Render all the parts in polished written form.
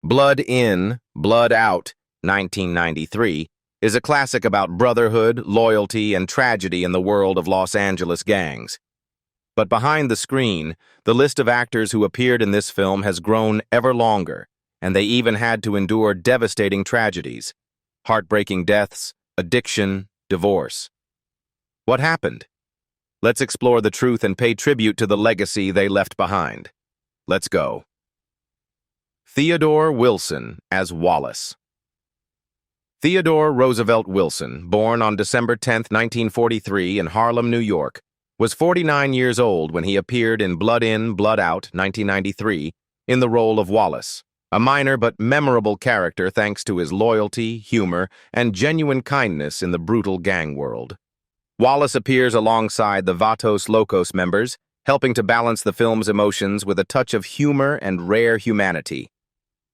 Blood In, Blood Out, 1993, is a classic about brotherhood, loyalty, and tragedy in the world of Los Angeles gangs. But behind the screen, the list of actors who appeared in this film has grown ever longer, and they even had to endure devastating tragedies, heartbreaking deaths, addiction, divorce. What happened? Let's explore the truth and pay tribute to the legacy they left behind. Let's go. Theodore Wilson as Wallace. Theodore Roosevelt Wilson, born on December 10, 1943 in Harlem, New York, was 49 years old when he appeared in Blood In, Blood Out, 1993, in the role of Wallace, a minor but memorable character thanks to his loyalty, humor, and genuine kindness in the brutal gang world. Wallace appears alongside the Vatos Locos members, helping to balance the film's emotions with a touch of humor and rare humanity.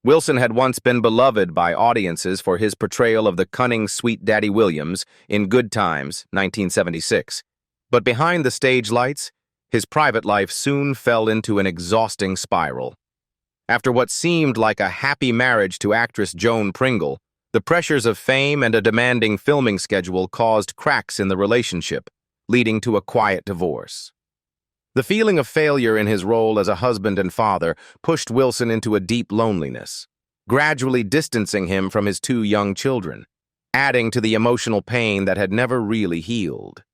Wilson had once been beloved by audiences for his portrayal of the cunning Sweet Daddy Williams in Good Times, 1976. But behind the stage lights, his private life soon fell into an exhausting spiral. After what seemed like a happy marriage to actress Joan Pringle, the pressures of fame and a demanding filming schedule caused cracks in the relationship, leading to a quiet divorce. The feeling of failure in his role as a husband and father pushed Wilson into a deep loneliness, gradually distancing him from his two young children, adding to the emotional pain that had never really healed.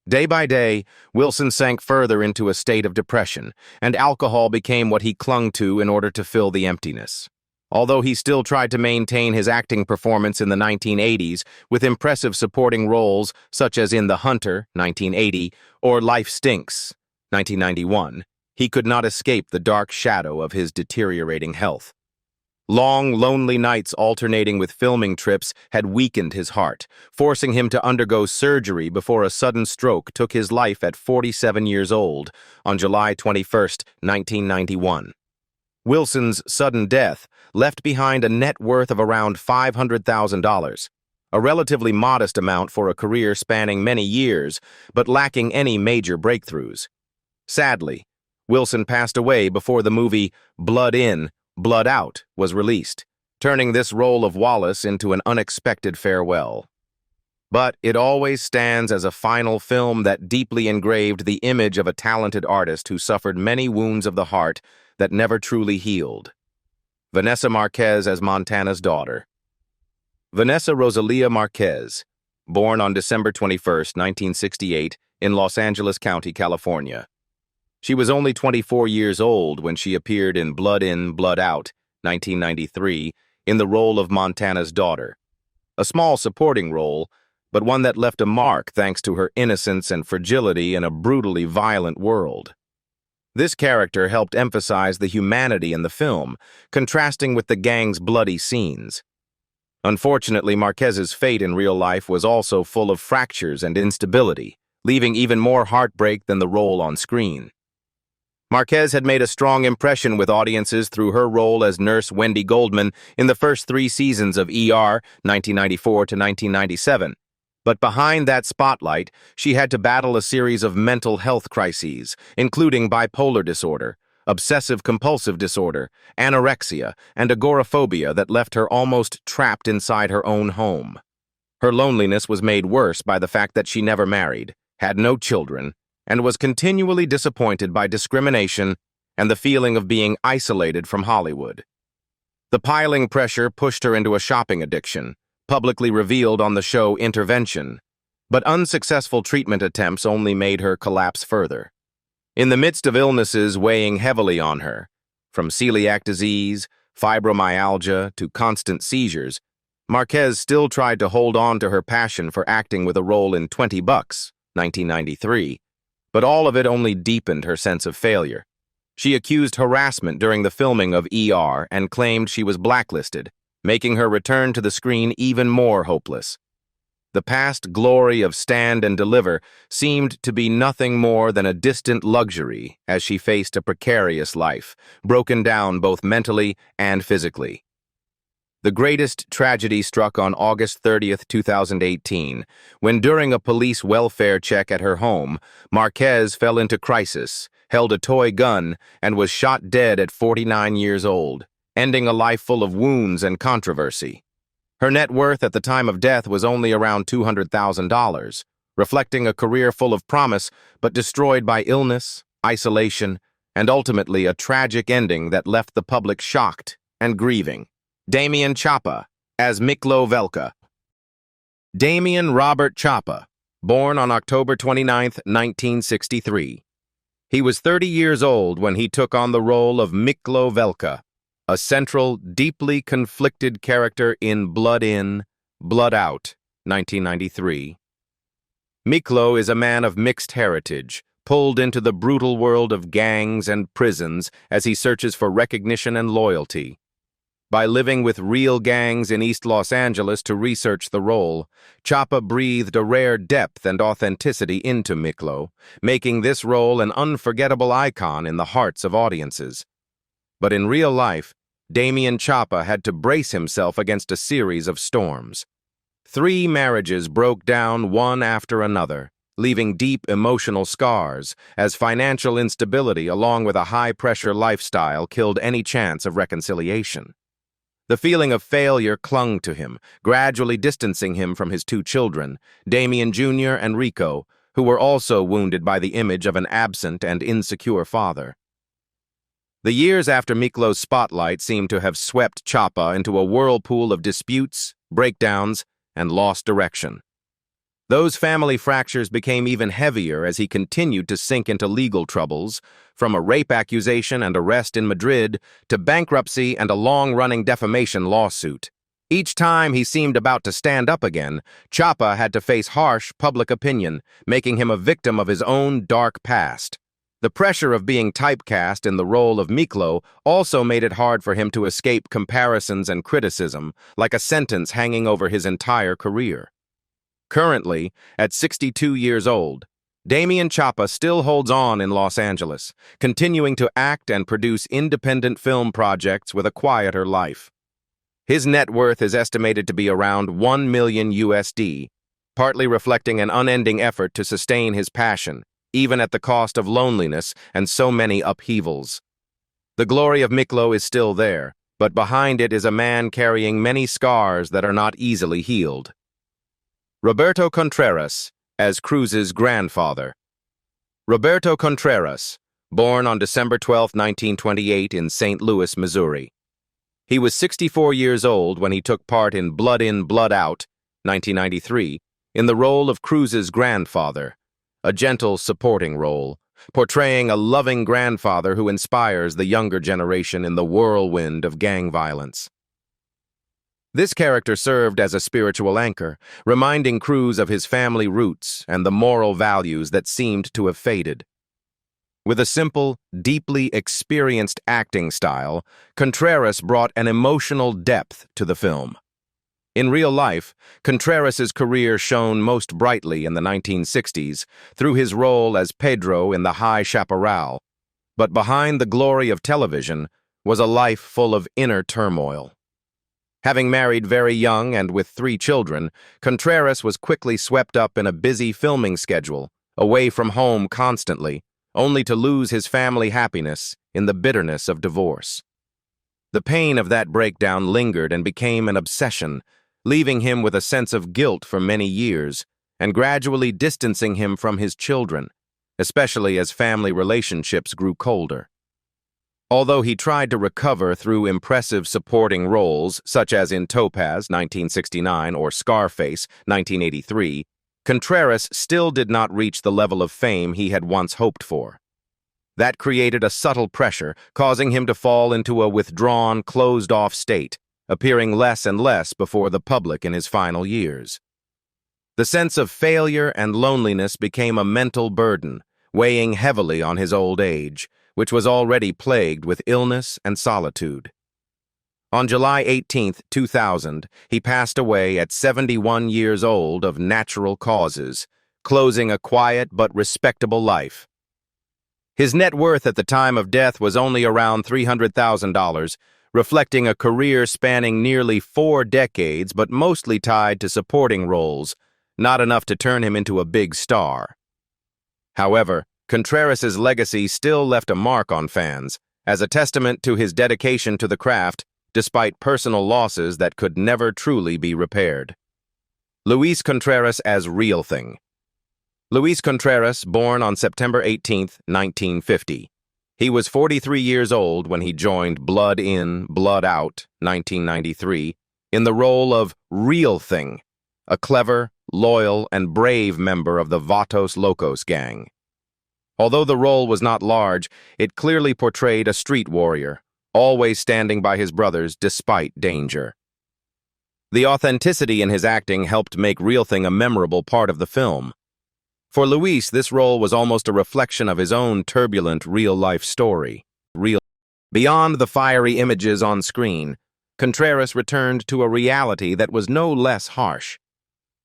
Day by day, Wilson sank further into a state of depression, and alcohol became what he clung to in order to fill the emptiness. Although he still tried to maintain his acting performance in the 1980s with impressive supporting roles such as in The Hunter, 1980, or Life Stinks, 1991, he could not escape the dark shadow of his deteriorating health. Long, lonely nights alternating with filming trips had weakened his heart, forcing him to undergo surgery before a sudden stroke took his life at 47 years old on July 21, 1991. Wilson's sudden death left behind a net worth of around $500,000, a relatively modest amount for a career spanning many years, but lacking any major breakthroughs. Sadly, Wilson passed away before the movie Blood In, Blood Out was released, turning this role of Wallace into an unexpected farewell. But it always stands as a final film that deeply engraved the image of a talented artist who suffered many wounds of the heart that never truly healed. Vanessa Marquez as Montana's daughter. Vanessa Rosalia Marquez, born on December 21, 1968, in Los Angeles County, California. She was only 24 years old when she appeared in Blood In, Blood Out, 1993, in the role of Montana's daughter. A small supporting role, but one that left a mark thanks to her innocence and fragility in a brutally violent world. This character helped emphasize the humanity in the film, contrasting with the gang's bloody scenes. Unfortunately, Marquez's fate in real life was also full of fractures and instability, leaving even more heartbreak than the role on screen. Marquez had made a strong impression with audiences through her role as Nurse Wendy Goldman in the first 3 seasons of ER, 1994 to 1997. But behind that spotlight, she had to battle a series of mental health crises, including bipolar disorder, obsessive-compulsive disorder, anorexia, and agoraphobia that left her almost trapped inside her own home. Her loneliness was made worse by the fact that she never married, had no children, and was continually disappointed by discrimination and the feeling of being isolated from Hollywood. The piling pressure pushed her into a shopping addiction, publicly revealed on the show Intervention, but unsuccessful treatment attempts only made her collapse further. In the midst of illnesses weighing heavily on her, from celiac disease, fibromyalgia, to constant seizures, Marquez still tried to hold on to her passion for acting with a role in 20 Bucks, 1993, but all of it only deepened her sense of failure. She accused harassment during the filming of ER and claimed she was blacklisted, making her return to the screen even more hopeless. The past glory of Stand and Deliver seemed to be nothing more than a distant luxury as she faced a precarious life, broken down both mentally and physically. The greatest tragedy struck on August 30, 2018, when during a police welfare check at her home, Marquez fell into crisis, held a toy gun, and was shot dead at 49 years old. ending a life full of wounds and controversy. Her net worth at the time of death was only around $200,000, reflecting a career full of promise but destroyed by illness, isolation, and ultimately a tragic ending that left the public shocked and grieving. Damian Chapa as Miklo Velka. Damian Robert Chapa, born on October 29, 1963. He was 30 years old when he took on the role of Miklo Velka, a central, deeply conflicted character in Blood In, Blood Out, 1993. Miklo is a man of mixed heritage, pulled into the brutal world of gangs and prisons as he searches for recognition and loyalty. By living with real gangs in East Los Angeles to research the role, Chapa breathed a rare depth and authenticity into Miklo, making this role an unforgettable icon in the hearts of audiences. But in real life, Damian Chapa had to brace himself against a series of storms. 3 marriages broke down one after another, leaving deep emotional scars as financial instability along with a high-pressure lifestyle killed any chance of reconciliation. The feeling of failure clung to him, gradually distancing him from his 2 children, Damian Jr. and Rico, who were also wounded by the image of an absent and insecure father. The years after Miklo's spotlight seemed to have swept Chapa into a whirlpool of disputes, breakdowns, and lost direction. Those family fractures became even heavier as he continued to sink into legal troubles, from a rape accusation and arrest in Madrid to bankruptcy and a long-running defamation lawsuit. Each time he seemed about to stand up again, Chapa had to face harsh public opinion, making him a victim of his own dark past. The pressure of being typecast in the role of Miklo also made it hard for him to escape comparisons and criticism, like a sentence hanging over his entire career. Currently, at 62 years old, Damian Chapa still holds on in Los Angeles, continuing to act and produce independent film projects with a quieter life. His net worth is estimated to be around $1 million USD, partly reflecting an unending effort to sustain his passion, even at the cost of loneliness and so many upheavals. The glory of Miklo is still there, but behind it is a man carrying many scars that are not easily healed. Roberto Contrarus as Cruz's grandfather. Roberto Contrarus, born on December 12, 1928 in St. Louis, Missouri. He was 64 years old when he took part in Blood In, Blood Out, 1993, in the role of Cruz's grandfather, a gentle supporting role, portraying a loving grandfather who inspires the younger generation in the whirlwind of gang violence. This character served as a spiritual anchor, reminding Cruz of his family roots and the moral values that seemed to have faded. With a simple, deeply experienced acting style, Contrarus brought an emotional depth to the film. In real life, Contrarus's career shone most brightly in the 1960s through his role as Pedro in The High Chaparral, but behind the glory of television was a life full of inner turmoil. Having married very young and with 3 children, Contrarus was quickly swept up in a busy filming schedule, away from home constantly, only to lose his family happiness in the bitterness of divorce. The pain of that breakdown lingered and became an obsession, leaving him with a sense of guilt for many years and gradually distancing him from his children, especially as family relationships grew colder. Although he tried to recover through impressive supporting roles, such as in Topaz, 1969, or Scarface, 1983, Contrarus still did not reach the level of fame he had once hoped for. That created a subtle pressure, causing him to fall into a withdrawn, closed-off state, appearing less and less before the public in his final years. The sense of failure and loneliness became a mental burden, weighing heavily on his old age, which was already plagued with illness and solitude. On July 18, 2000, he passed away at 71 years old of natural causes, closing a quiet but respectable life. His net worth at the time of death was only around $300,000, reflecting a career spanning nearly 4 decades but mostly tied to supporting roles, not enough to turn him into a big star. However, Contrarus's legacy still left a mark on fans, as a testament to his dedication to the craft despite personal losses that could never truly be repaired. Luis Contrarus as Real Thing. Luis Contrarus, born on September 18, 1950. He was 43 years old when he joined Blood In, Blood Out, 1993, in the role of Real Thing, a clever, loyal, and brave member of the Vatos Locos gang. Although the role was not large, it clearly portrayed a street warrior, always standing by his brothers despite danger. The authenticity in his acting helped make Real Thing a memorable part of the film. For Luis, this role was almost a reflection of his own turbulent real-life story. Beyond the fiery images on screen, Contrarus returned to a reality that was no less harsh.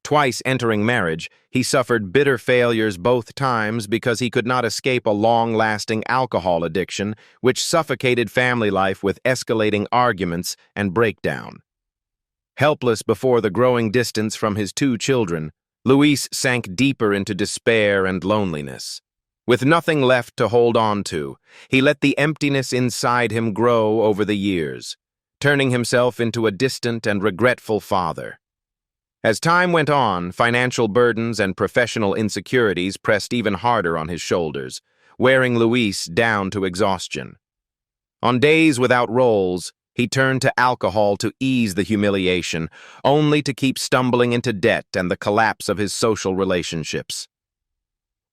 Twice entering marriage, he suffered bitter failures both times because he could not escape a long-lasting alcohol addiction, which suffocated family life with escalating arguments and breakdown. Helpless before the growing distance from his two children, Luis sank deeper into despair and loneliness. With nothing left to hold on to, he let the emptiness inside him grow over the years, turning himself into a distant and regretful father. As time went on, financial burdens and professional insecurities pressed even harder on his shoulders, wearing Luis down to exhaustion. On days without roles, he turned to alcohol to ease the humiliation, only to keep stumbling into debt and the collapse of his social relationships.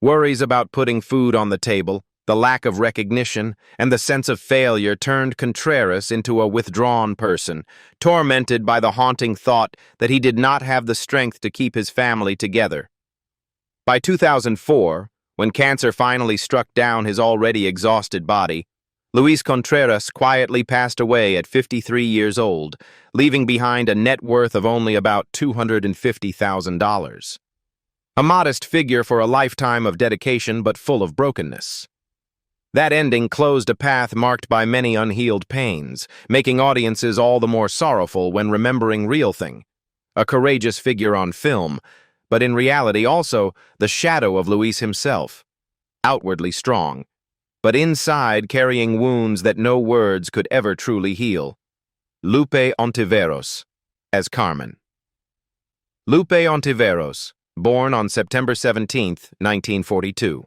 Worries about putting food on the table, the lack of recognition, and the sense of failure turned Contrarus into a withdrawn person, tormented by the haunting thought that he did not have the strength to keep his family together. By 2004, when cancer finally struck down his already exhausted body, Luis Contrarus quietly passed away at 53 years old, leaving behind a net worth of only about $250,000. A modest figure for a lifetime of dedication but full of brokenness. That ending closed a path marked by many unhealed pains, making audiences all the more sorrowful when remembering Real Thing, a courageous figure on film, but in reality also the shadow of Luis himself, outwardly strong, but inside carrying wounds that no words could ever truly heal. Lupe Antiveros as Carmen. Lupe Antiveros, born on September 17, 1942.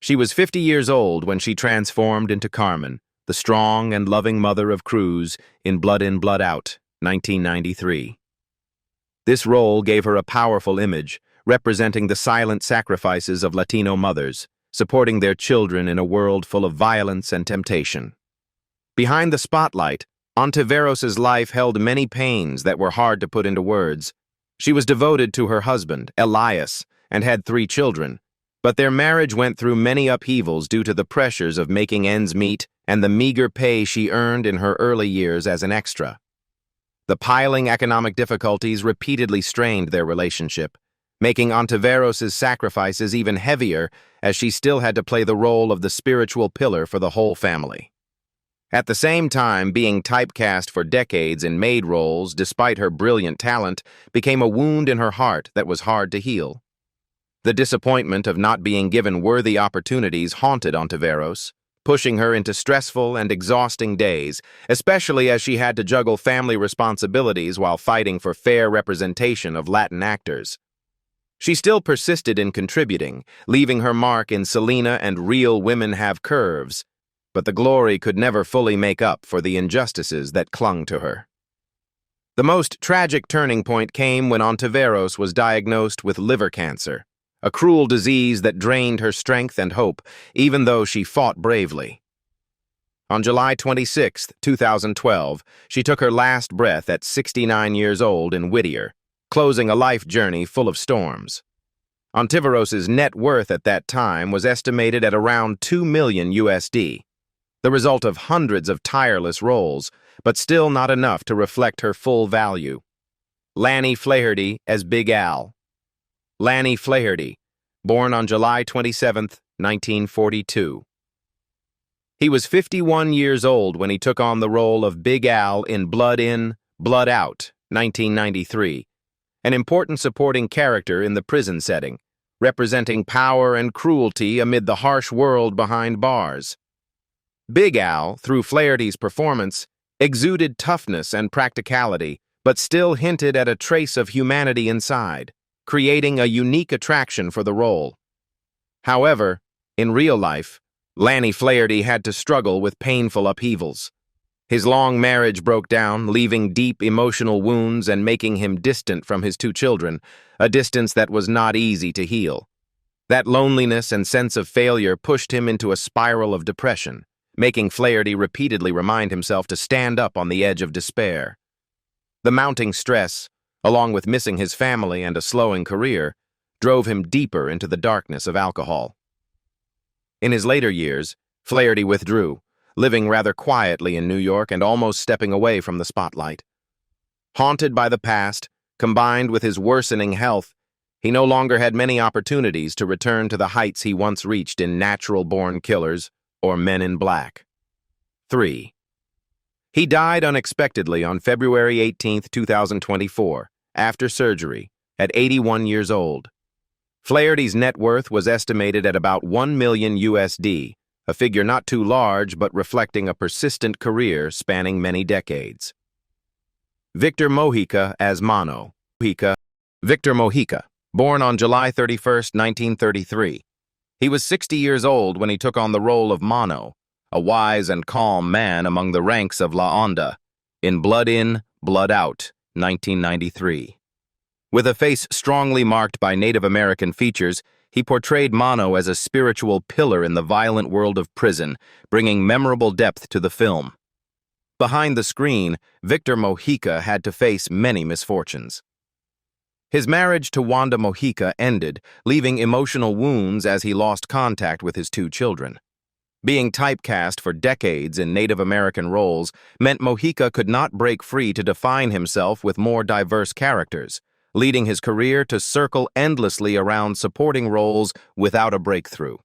She was 50 years old when she transformed into Carmen, the strong and loving mother of Cruz in Blood In, Blood Out, 1993. This role gave her a powerful image, representing the silent sacrifices of Latino mothers, supporting their children in a world full of violence and temptation. Behind the spotlight, Antiveros's life held many pains that were hard to put into words. She was devoted to her husband, Elias, and had 3 children, but their marriage went through many upheavals due to the pressures of making ends meet and the meager pay she earned in her early years as an extra. The piling economic difficulties repeatedly strained their relationship, making Antiveros's sacrifices even heavier as she still had to play the role of the spiritual pillar for the whole family. At the same time, being typecast for decades in maid roles despite her brilliant talent became a wound in her heart that was hard to heal. The disappointment of not being given worthy opportunities haunted Antiveros, pushing her into stressful and exhausting days, especially as she had to juggle family responsibilities while fighting for fair representation of Latin actors. She still persisted in contributing, leaving her mark in Selena and Real Women Have Curves, but the glory could never fully make up for the injustices that clung to her. The most tragic turning point came when Antiveros was diagnosed with liver cancer, a cruel disease that drained her strength and hope, even though she fought bravely. On July 26, 2012, she took her last breath at 69 years old in Whittier, closing a life journey full of storms. Antiveros's net worth at that time was estimated at around $2 million USD, the result of hundreds of tireless roles, but still not enough to reflect her full value. Lanni Flerty as Big Al. Lanni Flerty, born on July 27, 1942. He was 51 years old when he took on the role of Big Al in Blood In, Blood Out, 1993, an important supporting character in the prison setting, representing power and cruelty amid the harsh world behind bars. Big Al, through Flaherty's performance, exuded toughness and practicality, but still hinted at a trace of humanity inside, creating a unique attraction for the role. However, in real life, Lanni Flerty had to struggle with painful upheavals. His long marriage broke down, leaving deep emotional wounds and making him distant from his two children, a distance that was not easy to heal. That loneliness and sense of failure pushed him into a spiral of depression, making Flerty repeatedly remind himself to stand up on the edge of despair. The mounting stress, along with missing his family and a slowing career, drove him deeper into the darkness of alcohol. In his later years, Flerty withdrew, living rather quietly in New York and almost stepping away from the spotlight. Haunted by the past, combined with his worsening health, he no longer had many opportunities to return to the heights he once reached in Natural-Born Killers or Men in Black. 3. He died unexpectedly on February 18, 2024, after surgery, at 81 years old. Flaherty's net worth was estimated at about $1 million USD, a figure not too large but reflecting a persistent career spanning many decades. Victor Moika as Mono. Victor Moika, born on July 31, 1933. He was 60 years old when he took on the role of Mono, a wise and calm man among the ranks of La Onda, in, Blood Out, 1993. With a face strongly marked by Native American features, he portrayed Mono as a spiritual pillar in the violent world of prison, bringing memorable depth to the film. Behind the screen, Victor Moika had to face many misfortunes. His marriage to Wanda Moika ended, leaving emotional wounds as he lost contact with his two children. Being typecast for decades in Native American roles meant Moika could not break free to define himself with more diverse characters, leading his career to circle endlessly around supporting roles without a breakthrough.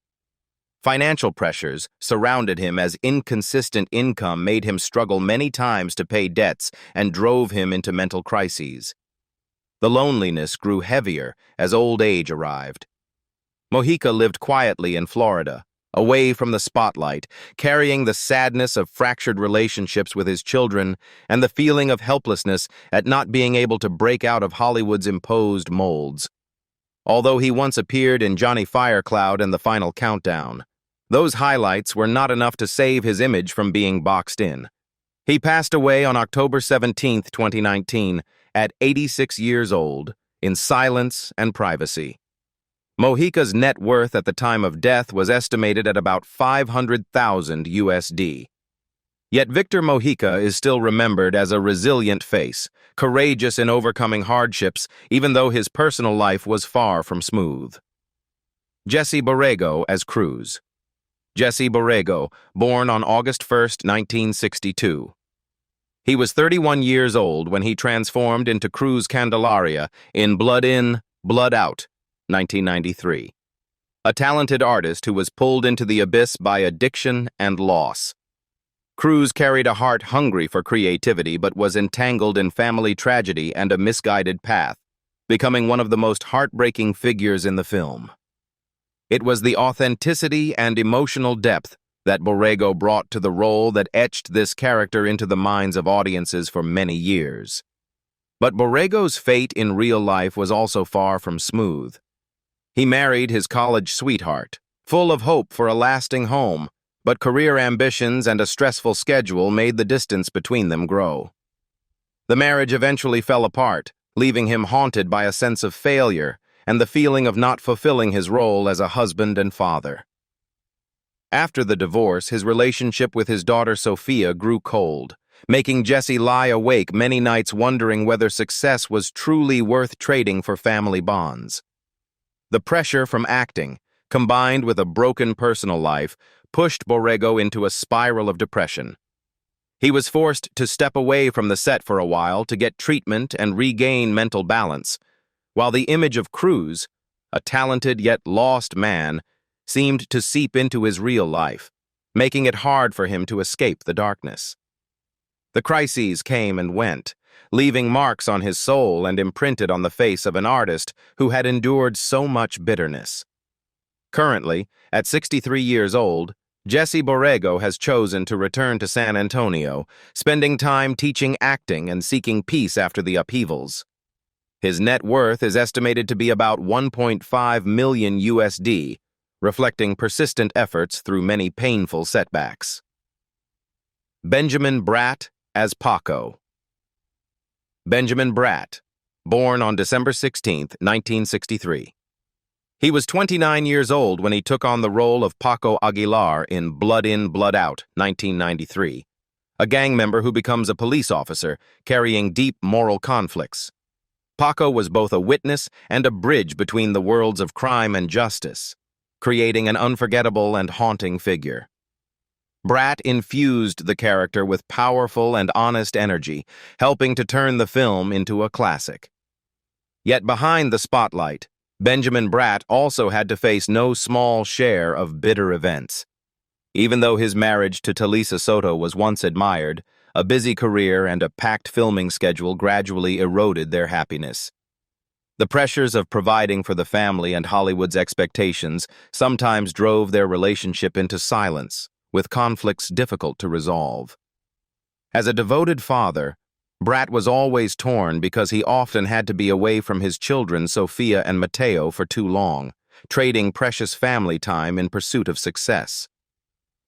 Financial pressures surrounded him as inconsistent income made him struggle many times to pay debts and drove him into mental crises. The loneliness grew heavier as old age arrived. Moika lived quietly in Florida, away from the spotlight, carrying the sadness of fractured relationships with his children and the feeling of helplessness at not being able to break out of Hollywood's imposed molds. Although he once appeared in Johnny Firecloud and The Final Countdown, those highlights were not enough to save his image from being boxed in. He passed away on October 17, 2019, at 86 years old, in silence and privacy. Moika's net worth at the time of death was estimated at about $500,000 USD. Yet Victor Moika is still remembered as a resilient face, courageous in overcoming hardships, even though his personal life was far from smooth. Jesse Borego as Cruz. Jesse Borego, born on August 1, 1962. He was 31 years old when he transformed into Cruz Candelaria in, Blood Out, 1993. A talented artist who was pulled into the abyss by addiction and loss. Cruz carried a heart hungry for creativity but was entangled in family tragedy and a misguided path, becoming one of the most heartbreaking figures in the film. It was the authenticity and emotional depth that Borego brought to the role that etched this character into the minds of audiences for many years. But Borego's fate in real life was also far from smooth. He married his college sweetheart, full of hope for a lasting home, but career ambitions and a stressful schedule made the distance between them grow. The marriage eventually fell apart, leaving him haunted by a sense of failure and the feeling of not fulfilling his role as a husband and father. After the divorce, his relationship with his daughter Sophia grew cold, making Jesse lie awake many nights wondering whether success was truly worth trading for family bonds. The pressure from acting, combined with a broken personal life, pushed Borego into a spiral of depression. He was forced to step away from the set for a while to get treatment and regain mental balance, while the image of Cruz, a talented yet lost man, seemed to seep into his real life, making it hard for him to escape the darkness. The crises came and went, leaving marks on his soul and imprinted on the face of an artist who had endured so much bitterness. Currently, at 63 years old, Jesse Borego has chosen to return to San Antonio, spending time teaching acting and seeking peace after the upheavals. His net worth is estimated to be about 1.5 million USD, reflecting persistent efforts through many painful setbacks. Benjamin Brat as Paco. Benjamin Brat, born on December 16, 1963. He was 29 years old when he took on the role of Paco Aguilar in Blood In, Blood Out, 1993, a gang member who becomes a police officer, carrying deep moral conflicts. Paco was both a witness and a bridge between the worlds of crime and justice, creating an unforgettable and haunting figure. Brat infused the character with powerful and honest energy, helping to turn the film into a classic. Yet behind the spotlight, Benjamin Brat also had to face no small share of bitter events. Even though his marriage to Talisa Soto was once admired, a busy career and a packed filming schedule gradually eroded their happiness. The pressures of providing for the family and Hollywood's expectations sometimes drove their relationship into silence, with conflicts difficult to resolve. As a devoted father, Brat was always torn because he often had to be away from his children Sofia and Mateo for too long, trading precious family time in pursuit of success.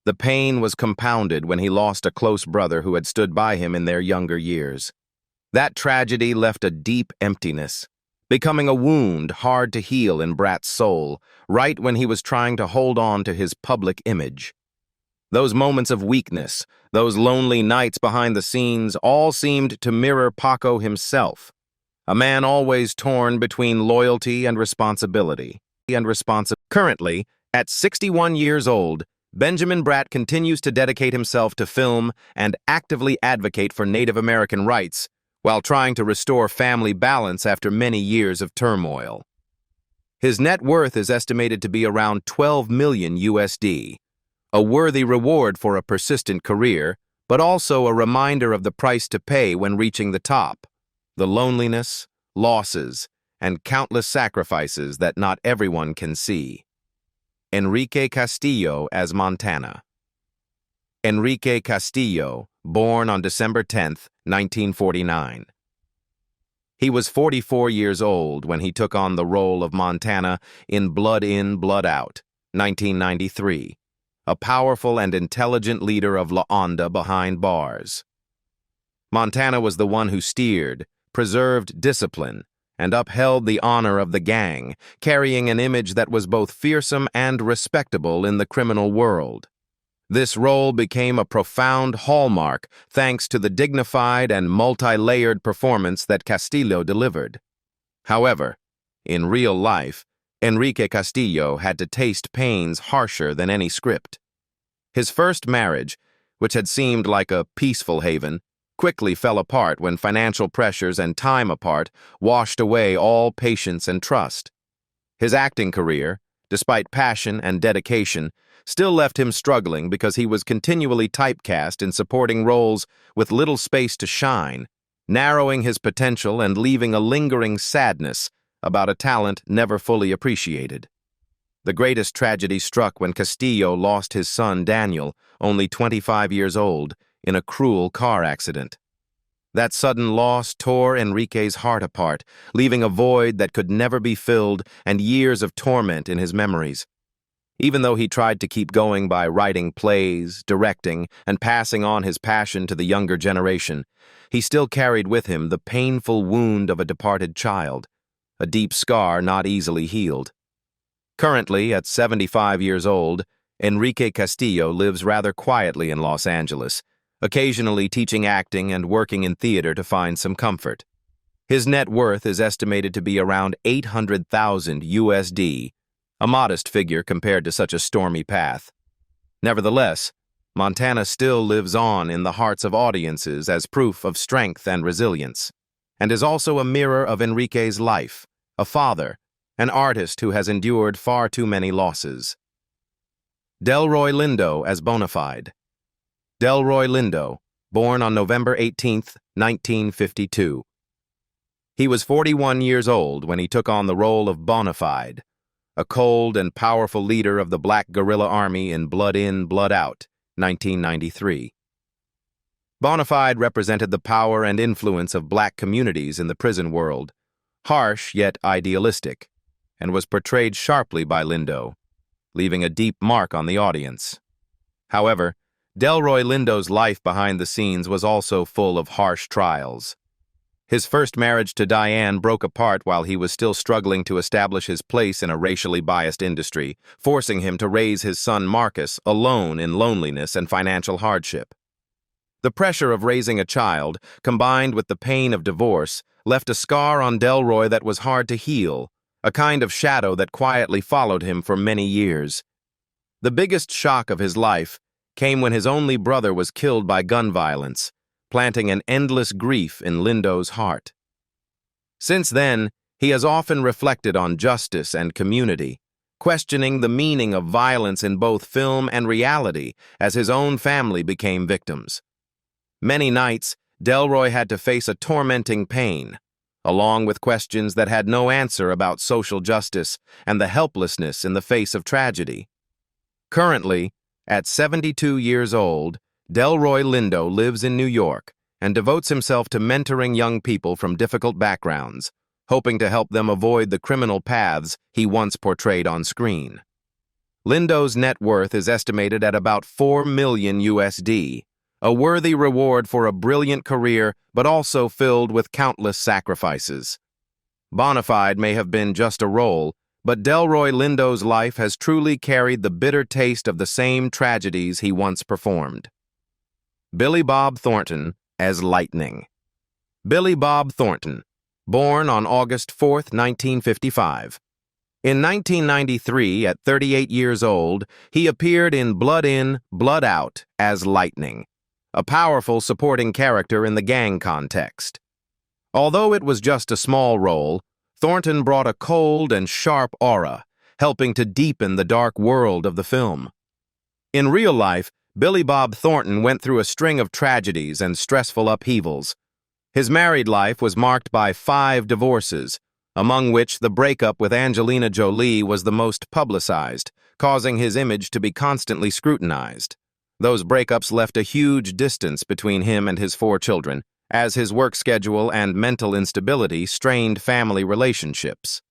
The pain was compounded when he lost a close brother who had stood by him in their younger years. That tragedy left a deep emptiness, becoming a wound hard to heal in Brat's soul, right when he was trying to hold on to his public image. Those moments of weakness, those lonely nights behind the scenes, all seemed to mirror Paco himself, a man always torn between loyalty and responsibility. Currently, at 61 years old, Benjamin Brat continues to dedicate himself to film and actively advocate for Native American rights while trying to restore family balance after many years of turmoil. His net worth is estimated to be around 12 million USD. A worthy reward for a persistent career, but also a reminder of the price to pay when reaching the top, the loneliness, losses, and countless sacrifices that not everyone can see. Enrique Castillo as Montana. Enrique Castillo, born on December 10, 1949. He was 44 years old when he took on the role of Montana in Blood In, Blood Out, 1993. A powerful and intelligent leader of La Onda behind bars. Montana was the one who steered, preserved discipline, and upheld the honor of the gang, carrying an image that was both fearsome and respectable in the criminal world. This role became a profound hallmark thanks to the dignified and multi-layered performance that Castillo delivered. However, in real life, Enrique Castillo had to taste pains harsher than any script. His first marriage, which had seemed like a peaceful haven, quickly fell apart when financial pressures and time apart washed away all patience and trust. His acting career, despite passion and dedication, still left him struggling because he was continually typecast in supporting roles with little space to shine, narrowing his potential and leaving a lingering sadness about a talent never fully appreciated. The greatest tragedy struck when Castillo lost his son Daniel, only 25 years old, in a cruel car accident. That sudden loss tore Enrique's heart apart, leaving a void that could never be filled and years of torment in his memories. Even though he tried to keep going by writing plays, directing, and passing on his passion to the younger generation, he still carried with him the painful wound of a departed child, a deep scar not easily healed. Currently, at 75 years old, Enrique Castillo lives rather quietly in Los Angeles, occasionally teaching acting and working in theater to find some comfort. His net worth is estimated to be around 800,000 USD, a modest figure compared to such a stormy path. Nevertheless, Montana still lives on in the hearts of audiences as proof of strength and resilience, and is also a mirror of Enrique's life, a father, an artist who has endured far too many losses. Delroy Lindo as Bonafide. Delroy Lindo, born on November 18, 1952. He was 41 years old when he took on the role of Bonafide, a cold and powerful leader of the Black Guerrilla Army in Blood In, Blood Out, 1993. Bonafide represented the power and influence of black communities in the prison world, harsh yet idealistic, and was portrayed sharply by Lindo, leaving a deep mark on the audience. However, Delroy Lindo's life behind the scenes was also full of harsh trials. His first marriage to Diane broke apart while he was still struggling to establish his place in a racially biased industry, forcing him to raise his son Marcus alone in loneliness and financial hardship. The pressure of raising a child, combined with the pain of divorce, left a scar on Delroy that was hard to heal, a kind of shadow that quietly followed him for many years. The biggest shock of his life came when his only brother was killed by gun violence, planting an endless grief in Lindo's heart. Since then, he has often reflected on justice and community, questioning the meaning of violence in both film and reality as his own family became victims. Many nights, Delroy had to face a tormenting pain, along with questions that had no answer about social justice and the helplessness in the face of tragedy. Currently, at 72 years old, Delroy Lindo lives in New York and devotes himself to mentoring young people from difficult backgrounds, hoping to help them avoid the criminal paths he once portrayed on screen. Lindo's net worth is estimated at about $4 million USD, a worthy reward for a brilliant career but also filled with countless sacrifices. Bonafide may have been just a role, but Delroy Lindo's life has truly carried the bitter taste of the same tragedies he once performed. Billy Bob Thornton as Lightning. Billy Bob Thornton, born on August 4, 1955. In 1993, at 38 years old, he appeared in Blood In, Blood Out as Lightning, a powerful supporting character in the gang context. Although it was just a small role, Thornton brought a cold and sharp aura, helping to deepen the dark world of the film. In real life, Billy Bob Thornton went through a string of tragedies and stressful upheavals. His married life was marked by 5 divorces, among which the breakup with Angelina Jolie was the most publicized, causing his image to be constantly scrutinized. Those breakups left a huge distance between him and his 4 children, as his work schedule and mental instability strained family relationships.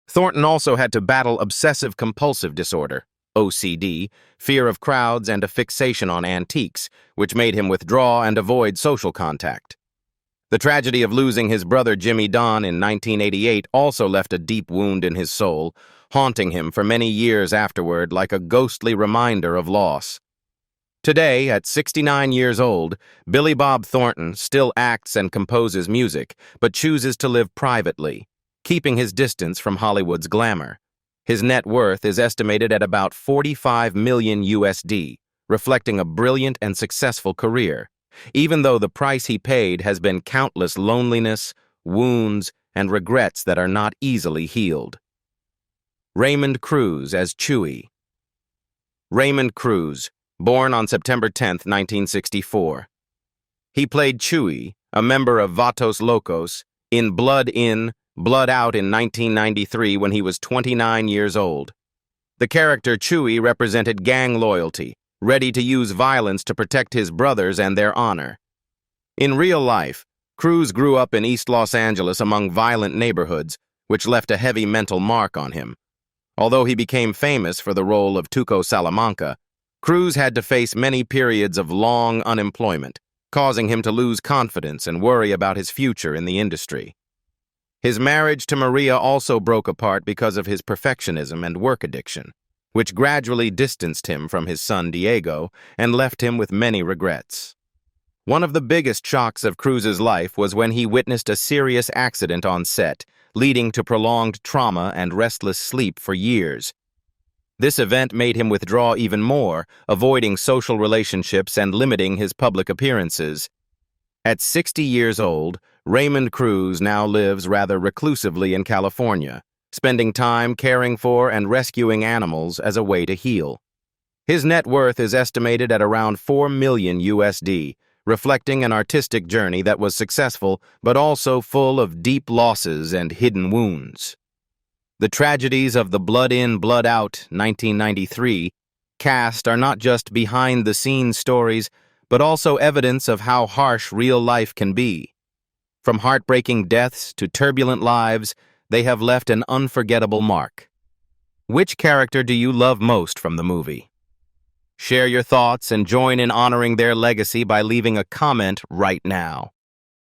Thornton also had to battle obsessive-compulsive disorder, OCD, fear of crowds, and a fixation on antiques, which made him withdraw and avoid social contact. The tragedy of losing his brother Jimmy Don in 1988 also left a deep wound in his soul, haunting him for many years afterward like a ghostly reminder of loss. Today, at 69 years old, Billy Bob Thornton still acts and composes music, but chooses to live privately, keeping his distance from Hollywood's glamour. His net worth is estimated at about $45 million USD, reflecting a brilliant and successful career, even though the price he paid has been countless loneliness, wounds, and regrets that are not easily healed. Raymond Cruz as Chewie. Raymond Cruz, born on September 10, 1964. He played Chewie, a member of Vatos Locos, in Blood In, Blood Out in 1993 when he was 29 years old. The character Chewie represented gang loyalty, ready to use violence to protect his brothers and their honor. In real life, Cruz grew up in East Los Angeles among violent neighborhoods, which left a heavy mental mark on him. Although he became famous for the role of Tuco Salamanca, Cruz had to face many periods of long unemployment, causing him to lose confidence and worry about his future in the industry. His marriage to Maria also broke apart because of his perfectionism and work addiction, which gradually distanced him from his son Diego and left him with many regrets. One of the biggest shocks of Cruz's life was when he witnessed a serious accident on set, leading to prolonged trauma and restless sleep for years. This event made him withdraw even more, avoiding social relationships and limiting his public appearances. At 60 years old, Raymond Cruz now lives rather reclusively in California, spending time caring for and rescuing animals as a way to heal. His net worth is estimated at around $4 million USD, reflecting an artistic journey that was successful but also full of deep losses and hidden wounds. The tragedies of the Blood In, Blood Out 1993 cast are not just behind-the-scenes stories, but also evidence of how harsh real life can be. From heartbreaking deaths to turbulent lives, they have left an unforgettable mark. Which character do you love most from the movie? Share your thoughts and join in honoring their legacy by leaving a comment right now.